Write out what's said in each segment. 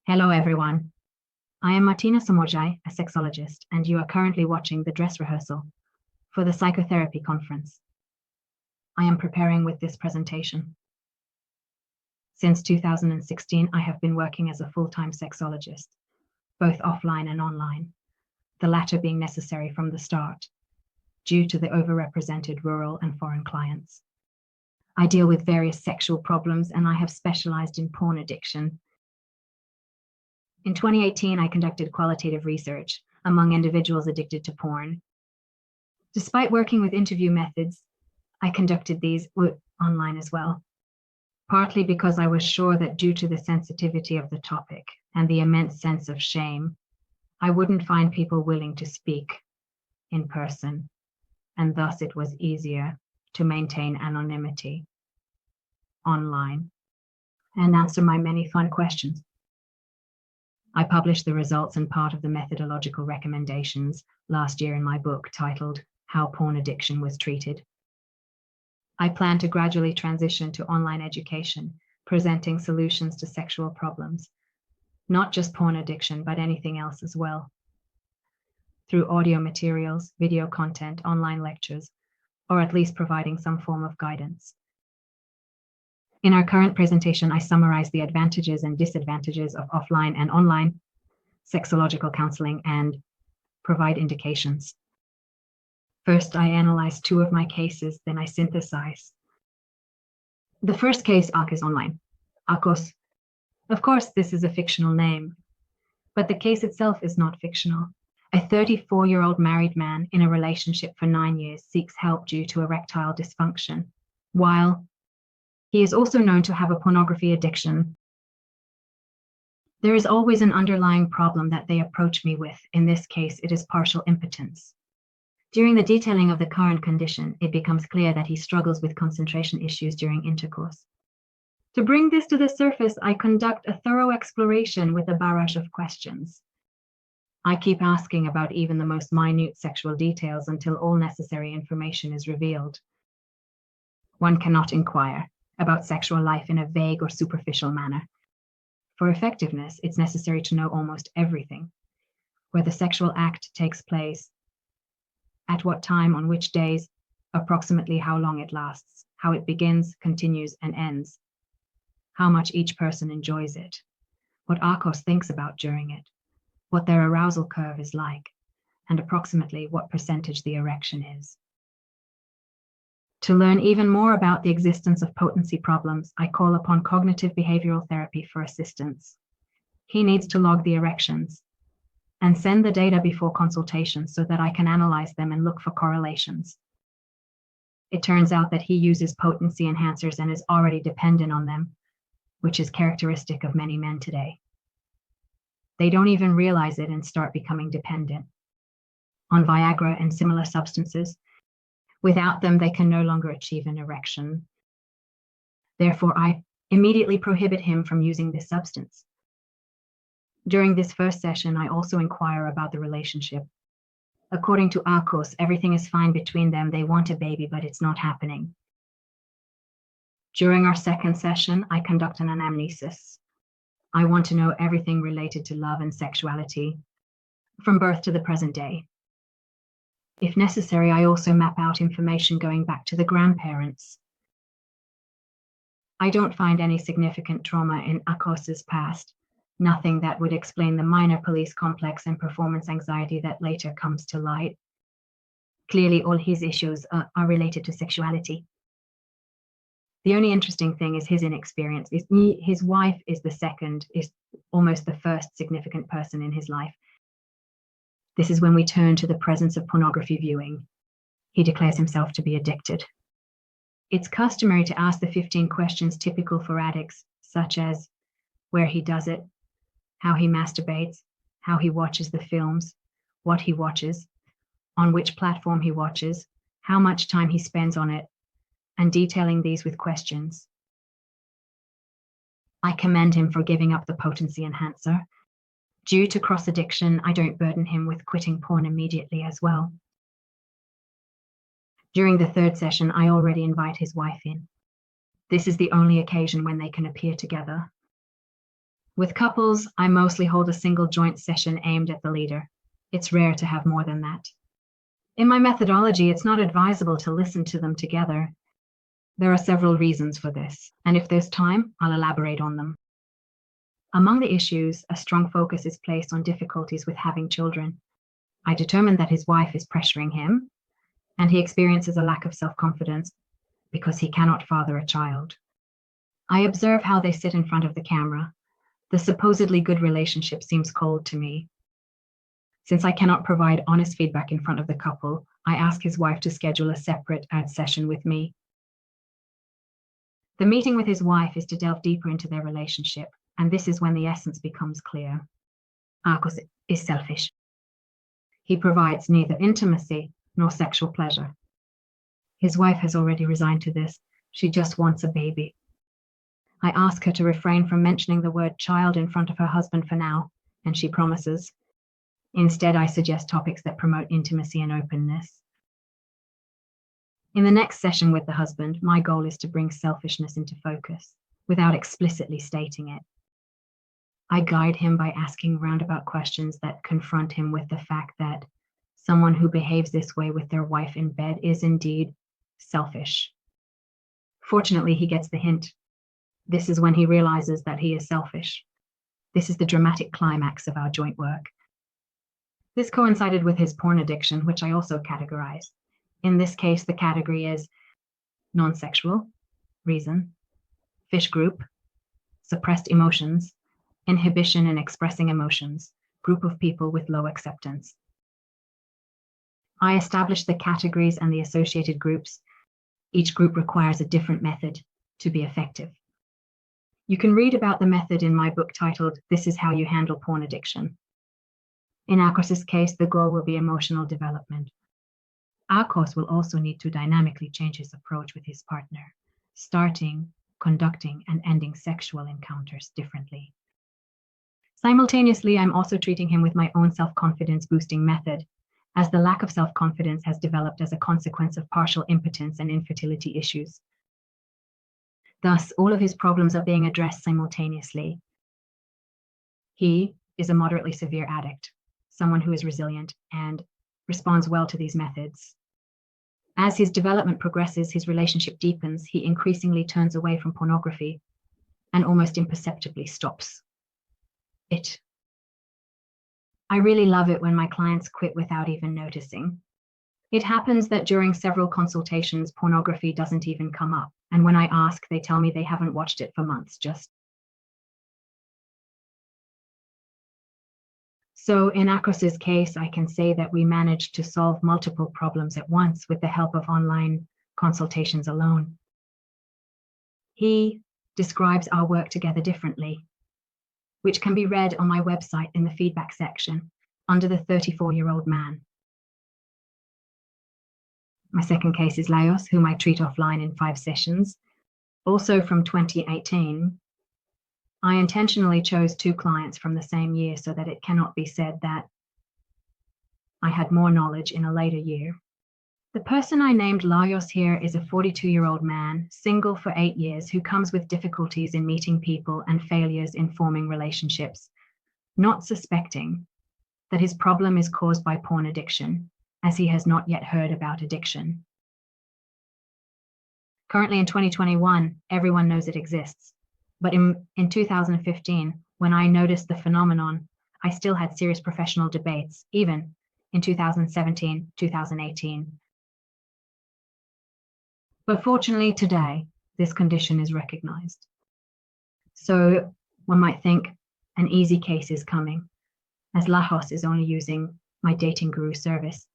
Hello, everyone. I am Martina Somorjai, a sexologist, and you are currently watching the dress rehearsal for the psychotherapy conference. I am preparing with this presentation. Since 2016, I have been working as a full-time sexologist, both offline and online, the latter being necessary from the start, due to the overrepresented rural and foreign clients. I deal with various sexual problems, and I have specialized in porn addiction. In 2018, I conducted qualitative research among individuals addicted to porn. Despite working with interview methods, I conducted these online as well, partly because I was sure that due to the sensitivity of the topic and the immense sense of shame, I wouldn't find people willing to speak in person, and thus it was easier to maintain anonymity online and answer my many fun questions. I published the results and part of the methodological recommendations last year in my book titled How Porn Addiction Was Treated. I plan to gradually transition to online education, presenting solutions to sexual problems, not just porn addiction, but anything else as well, through audio materials, video content, online lectures, or at least providing some form of guidance. In our current presentation, I summarize the advantages and disadvantages of offline and online sexological counseling and provide indications. First, I analyze two of my cases, then I synthesize. The first case, is online. Akos. Of course, this is a fictional name, but the case itself is not fictional. A 34-year-old married man in a relationship for 9 years seeks help due to erectile dysfunction, while he is also known to have a pornography addiction. There is always an underlying problem that they approach me with. In this case, it is partial impotence. During the detailing of the current condition, it becomes clear that he struggles with concentration issues during intercourse. To bring this to the surface, I conduct a thorough exploration with a barrage of questions. I keep asking about even the most minute sexual details until all necessary information is revealed. One cannot inquire about sexual life in a vague or superficial manner. For effectiveness, it's necessary to know almost everything: where the sexual act takes place, at what time, on which days, approximately how long it lasts, how it begins, continues, and ends, how much each person enjoys it, what Akos thinks about during it, what their arousal curve is like, and approximately what percentage the erection is. To learn even more about the existence of potency problems, I call upon cognitive behavioral therapy for assistance. He needs to log the erections and send the data before consultation so that I can analyze them and look for correlations. It turns out that he uses potency enhancers and is already dependent on them, which is characteristic of many men today. They don't even realize it and start becoming dependent on Viagra and similar substances. Without them, they can no longer achieve an erection. Therefore, I immediately prohibit him from using this substance. During this first session, I also inquire about the relationship. According to Akos, everything is fine between them. They want a baby, but it's not happening. During our second session, I conduct an anamnesis. I want to know everything related to love and sexuality, from birth to the present day. If necessary, I also map out information going back to the grandparents. I don't find any significant trauma in Akos's past, nothing that would explain the minor police complex and performance anxiety that later comes to light. Clearly, all his issues are related to sexuality. The only interesting thing is his inexperience. His wife is almost the first significant person in his life. This is when we turn to the presence of pornography viewing. He declares himself to be addicted. It's customary to ask the 15 questions typical for addicts, such as where he does it, how he masturbates, how he watches the films, what he watches, on which platform he watches, how much time he spends on it, and detailing these with questions. I commend him for giving up the potency enhancer. Due to cross-addiction, I don't burden him with quitting porn immediately as well. During the third session, I already invite his wife in. This is the only occasion when they can appear together. With couples, I mostly hold a single joint session aimed at the leader. It's rare to have more than that. In my methodology, it's not advisable to listen to them together. There are several reasons for this, and if there's time, I'll elaborate on them. Among the issues, a strong focus is placed on difficulties with having children. I determined that his wife is pressuring him, and he experiences a lack of self-confidence because he cannot father a child. I observe how they sit in front of the camera. The supposedly good relationship seems cold to me. Since I cannot provide honest feedback in front of the couple, I ask his wife to schedule a separate ad session with me. The meeting with his wife is to delve deeper into their relationship, and this is when the essence becomes clear. Arcos is selfish. He provides neither intimacy nor sexual pleasure. His wife has already resigned to this. She just wants a baby. I ask her to refrain from mentioning the word child in front of her husband for now, and she promises. Instead, I suggest topics that promote intimacy and openness. In the next session with the husband, my goal is to bring selfishness into focus without explicitly stating it. I guide him by asking roundabout questions that confront him with the fact that someone who behaves this way with their wife in bed is indeed selfish. Fortunately, he gets the hint. This is when he realizes that he is selfish. This is the dramatic climax of our joint work. This coincided with his porn addiction, which I also categorize. In this case, the category is non-sexual, reason, fish group, suppressed emotions, inhibition in expressing emotions, group of people with low acceptance. I established the categories and the associated groups. Each group requires a different method to be effective. You can read about the method in my book titled, This is How You Handle Porn Addiction. In Arcos's case, the goal will be emotional development. Arcos will also need to dynamically change his approach with his partner, starting, conducting, and ending sexual encounters differently. Simultaneously, I'm also treating him with my own self-confidence boosting method, as the lack of self-confidence has developed as a consequence of partial impotence and infertility issues. Thus, all of his problems are being addressed simultaneously. He is a moderately severe addict, someone who is resilient and responds well to these methods. As his development progresses, his relationship deepens, he increasingly turns away from pornography and almost imperceptibly stops it. I really love it when my clients quit without even noticing. It happens that during several consultations, pornography doesn't even come up. And when I ask, they tell me they haven't watched it for months, So in Arcos's case, I can say that we managed to solve multiple problems at once with the help of online consultations alone. He describes our work together differently, which can be read on my website in the feedback section under the 34-year-old man. My second case is Laios, whom I treat offline in 5 sessions. Also from 2018, I intentionally chose 2 clients from the same year so that it cannot be said that I had more knowledge in a later year. The person I named Laios here is a 42-year-old man, single for 8 years, who comes with difficulties in meeting people and failures in forming relationships, not suspecting that his problem is caused by porn addiction, as he has not yet heard about addiction. Currently in 2021, everyone knows it exists. But in 2015, when I noticed the phenomenon, I still had serious professional debates, even in 2017, 2018. But fortunately today, this condition is recognized. So one might think an easy case is coming, as Laios is only using my dating guru service.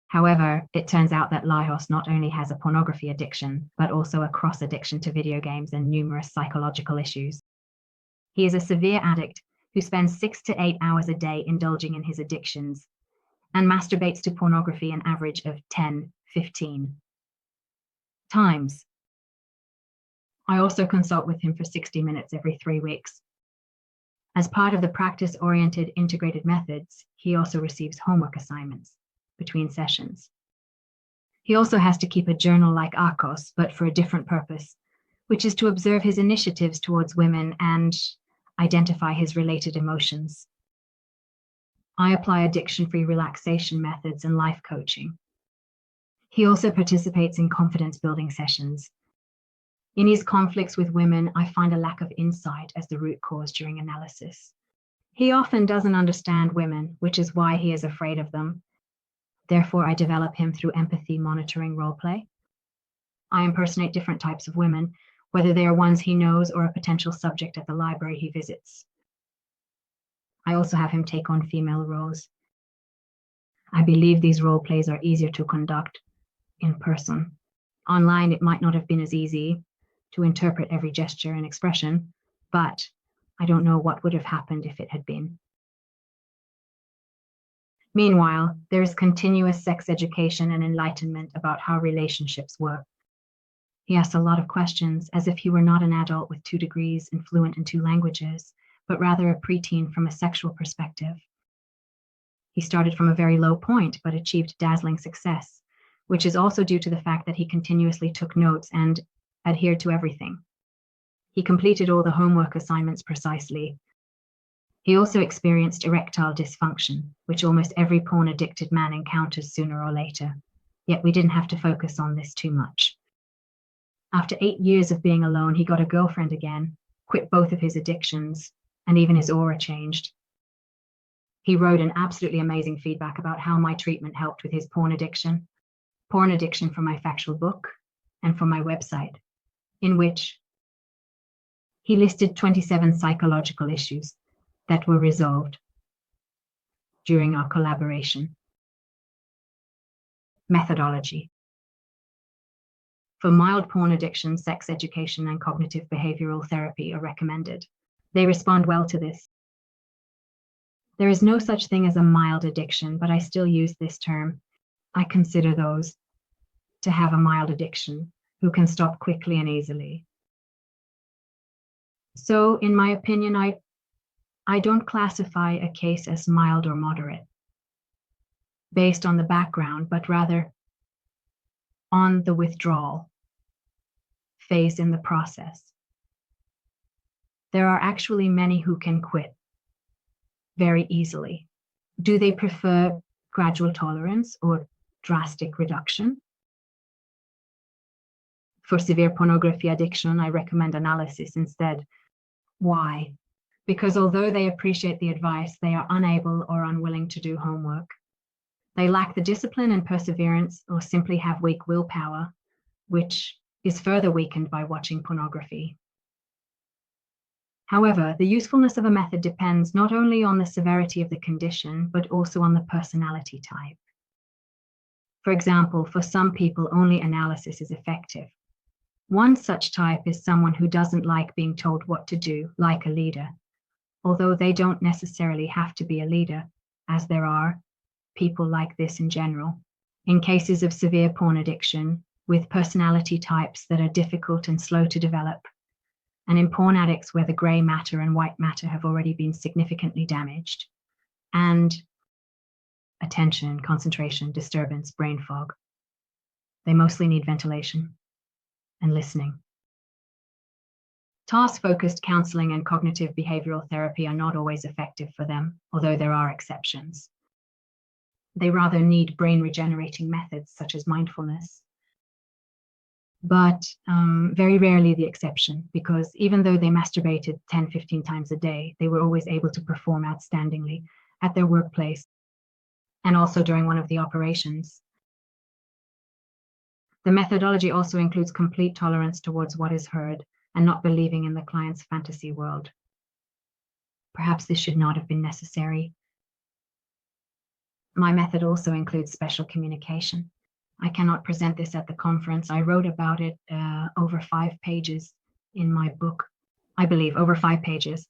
However, it turns out that Laios not only has a pornography addiction, but also a cross addiction to video games and numerous psychological issues. He is a severe addict who spends 6 to 8 hours a day indulging in his addictions and masturbates to pornography an average of 10, 15 times. I also consult with him for 60 minutes every 3 weeks. As part of the practice-oriented integrated methods, he also receives homework assignments between sessions. He also has to keep a journal like Arcos, but for a different purpose, which is to observe his initiatives towards women and identify his related emotions. I apply addiction-free relaxation methods and life coaching. He also participates in confidence-building sessions. In his conflicts with women, I find a lack of insight as the root cause during analysis. He often doesn't understand women, which is why he is afraid of them. Therefore, I develop him through empathy monitoring roleplay. I impersonate different types of women, whether they are ones he knows or a potential subject at the library he visits. I also have him take on female roles. I believe these role plays are easier to conduct in person. Online, it might not have been as easy to interpret every gesture and expression, but I don't know what would have happened if it had been. Meanwhile, there is continuous sex education and enlightenment about how relationships work. He asks a lot of questions as if he were not an adult with 2 degrees and fluent in 2 languages, but rather a preteen from a sexual perspective. He started from a very low point, but achieved dazzling success, which is also due to the fact that he continuously took notes and adhered to everything. He completed all the homework assignments precisely. He also experienced erectile dysfunction, which almost every porn-addicted man encounters sooner or later, yet we didn't have to focus on this too much. After 8 years of being alone, he got a girlfriend again, quit both of his addictions, and even his aura changed. He wrote an absolutely amazing feedback about how my treatment helped with his porn addiction from my factual book, and from my website, in which he listed 27 psychological issues that were resolved during our collaboration. Methodology. For mild porn addiction, sex education and cognitive behavioral therapy are recommended. They respond well to this. There is no such thing as a mild addiction, but I still use this term. I consider those to have a mild addiction who can stop quickly and easily. So, in my opinion, I don't classify a case as mild or moderate based on the background, but rather on the withdrawal phase in the process. There are actually many who can quit very easily. Do they prefer gradual tolerance or drastic reduction? For severe pornography addiction, I recommend analysis instead. Why? Because although they appreciate the advice, they are unable or unwilling to do homework. They lack the discipline and perseverance, or simply have weak willpower, which is further weakened by watching pornography. However, the usefulness of a method depends not only on the severity of the condition, but also on the personality type. For example, for some people, only analysis is effective. One such type is someone who doesn't like being told what to do, like a leader, although they don't necessarily have to be a leader, as there are people like this in general. In cases of severe porn addiction, with personality types that are difficult and slow to develop, and in porn addicts where the gray matter and white matter have already been significantly damaged, and attention, concentration, disturbance, brain fog, they mostly need ventilation and listening. Task-focused counseling and cognitive behavioral therapy are not always effective for them, although there are exceptions. They rather need brain-regenerating methods such as mindfulness, but very rarely the exception, because even though they masturbated 10, 15 times a day, they were always able to perform outstandingly at their workplace and also during one of the operations. The methodology also includes complete tolerance towards what is heard and not believing in the client's fantasy world. Perhaps this should not have been necessary. My method also includes special communication. I cannot present this at the conference. I wrote about it over 5 pages in my book. I believe over 5 pages.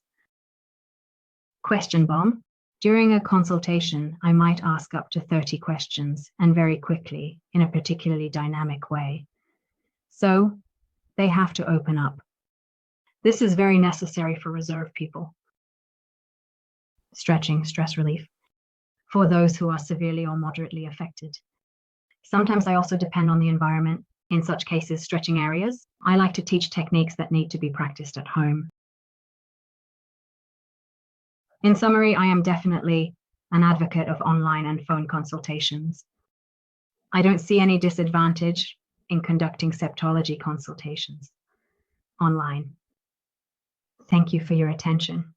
Question bomb. During a consultation, I might ask up to 30 questions, and very quickly, in a particularly dynamic way. So they have to open up. This is very necessary for reserved people. Stretching, stress relief, for those who are severely or moderately affected. Sometimes I also depend on the environment. In such cases, stretching areas. I like to teach techniques that need to be practiced at home. In summary, I am definitely an advocate of online and phone consultations. I don't see any disadvantage in conducting septology consultations online. Thank you for your attention.